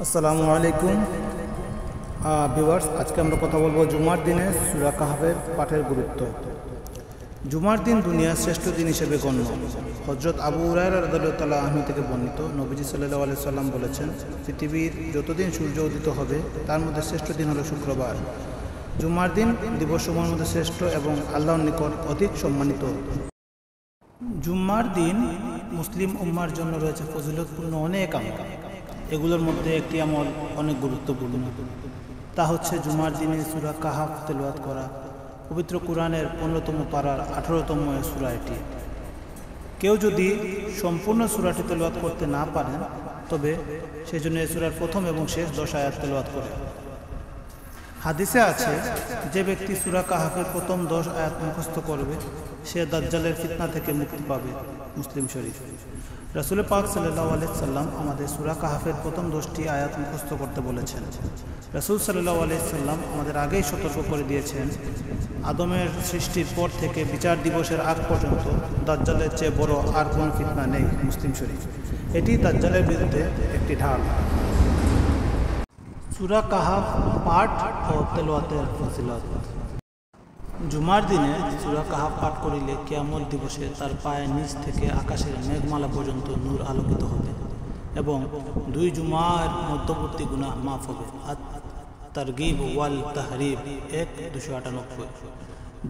আসসালামু আলাইকুম ভিউয়ার্স, আজকে আমরা কথা বলবো জুমার দিনে সূরা কাহফের পাঠের গুরুত্ব। জুমার দিন দুনিয়ার শ্রেষ্ঠ দিন হিসেবে গণ্য। হযরত আবু হুরায়রা রাদিয়াল্লাহু তাআলা আনহু থেকে বর্ণিত, নবীজি সাল্লাল্লাহু আলাইহি সাল্লাম বলেছেন, পৃথিবীর যতদিন সূর্য উদিত হবে তার মধ্যে শ্রেষ্ঠ দিন হলো শুক্রবার। জুমার দিন দিবসসমূহের মধ্যে শ্রেষ্ঠ এবং আল্লাহর নিকট অধিক সম্মানিত। জুম্মার দিন মুসলিম উম্মার জন্য রয়েছে ফজিলতপূর্ণ অনেক আমল। এগুলোর মধ্যে একটি আমল অনেক গুরুত্বপূর্ণ, তা হচ্ছে জুমার দিনে সূরা কাহফ তেলাওয়াত করা। পবিত্র কুরআনের 15তম পারার 18তম সূরা এটি। কেউ যদি সম্পূর্ণ সূরাটি তেলাওয়াত করতে না পারেন, তবে সেজন্য এই সূরার প্রথম এবং শেষ 10 আয়াত তেলাওয়াত করে। হাদিসে আছে, যে ব্যক্তি সূরা কাহফের প্রথম 10 আয়াত মুখস্থ করবে, সে দাজ্জালের ফিতনা থেকে মুক্তি পাবে। মুসলিম শরীফ। রাসূল পাক সাল্লাল্লাহু আলাইহি সাল্লাম আমাদের সূরা কাহফের প্রথম 10টি আয়াত মুখস্থ করতে বলেছেন। রাসূল সাল্লাল্লাহু আলাইহি সাল্লাম আমাদের আগেই সতর্ক করে দিয়েছেন, আদমের সৃষ্টির পর থেকে বিচার দিবসের আগ পর্যন্ত দাজ্জালের চেয়ে বড় আর কোনো ফিতনা নেই। মুসলিম শরীফ। এটি দাজ্জালের বিরুদ্ধে একটি ঢাল। সূরা কাহফ পাঠ ও তেলাওয়াতের ফজিলত। জুমার দিনে সূরা কাহফ পাঠ করিলে কিয়ামত দিবসে তার পায়ের নিচ থেকে আকাশের মেঘমালা পর্যন্ত নূর আলোকিত হবে এবং 2 জুমার মধ্যবর্তী গুনাহ মাফ হবে। তারগিব ওয়াল তাহরিব 1:298।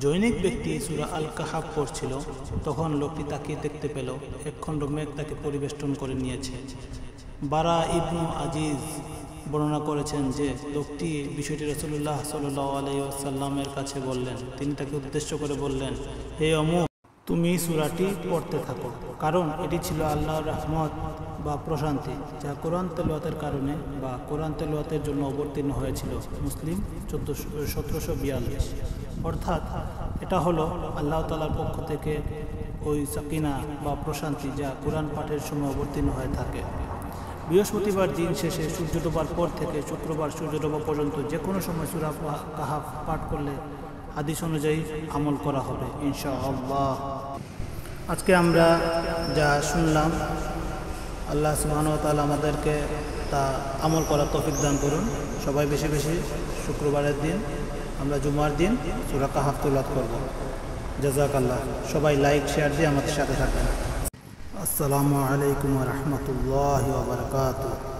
জৈনিক ব্যক্তি সূরা আল কাহফ পড়ছিল, তখন লোকটি তাকিয়ে দেখতে পেল একখণ্ড মেঘ তাকে পরিবেষ্টন করে নিয়েছে। বারা ইবনু আজিজ বর্ণনা করেছেন যে লোকটি বিষয়টি রাসূলুল্লাহ সাল্লাল্লাহু আলাইহি ওয়াসাল্লামের কাছে বললেন। তিনি তাকে উদ্দেশ্য করে বললেন, হে অমুক, তুমি সূরাটি পড়তে থাকো, কারণ এটি ছিল আল্লাহর রহমত বা প্রশান্তি, যা কোরআন তেলাওয়াতের কারণে বা কোরআন তেলাওয়াতের জন্য অবতীর্ণ হয়েছিল। মুসলিম 1742। অর্থাৎ এটা হলো আল্লাহ তাআলার পক্ষ থেকে ওই সাকিনা বা প্রশান্তি যা কোরআন পাঠের সময় অবতীর্ণ হয়ে থাকে। বৃহস্পতিবার দিন শেষে সূর্য ডোবার পর থেকে শুক্রবার সূর্য ডোবা পর্যন্ত যে কোনো সময় সূরা কাহফ পাঠ করলে হাদিস অনুযায়ী আমল করা হবে ইনশাআল্লাহ। আজকে আমরা যা শুনলাম, আল্লাহ সুবহানাহু ওয়া তাআলা আমাদেরকে তা আমল করার তৌফিক দান করুন। সবাই বেশি বেশি শুক্রবারের দিন আমরা জুমার দিন সূরা কাহফ তেলাওয়াত করব। জাযাকাল্লাহ। সবাই লাইক শেয়ার দিয়ে আমাদের সাথে থাকবেন। আসসালামু আলাইকুম ওয়া রাহমাতুল্লাহি ওয়া বারাকাতুহু।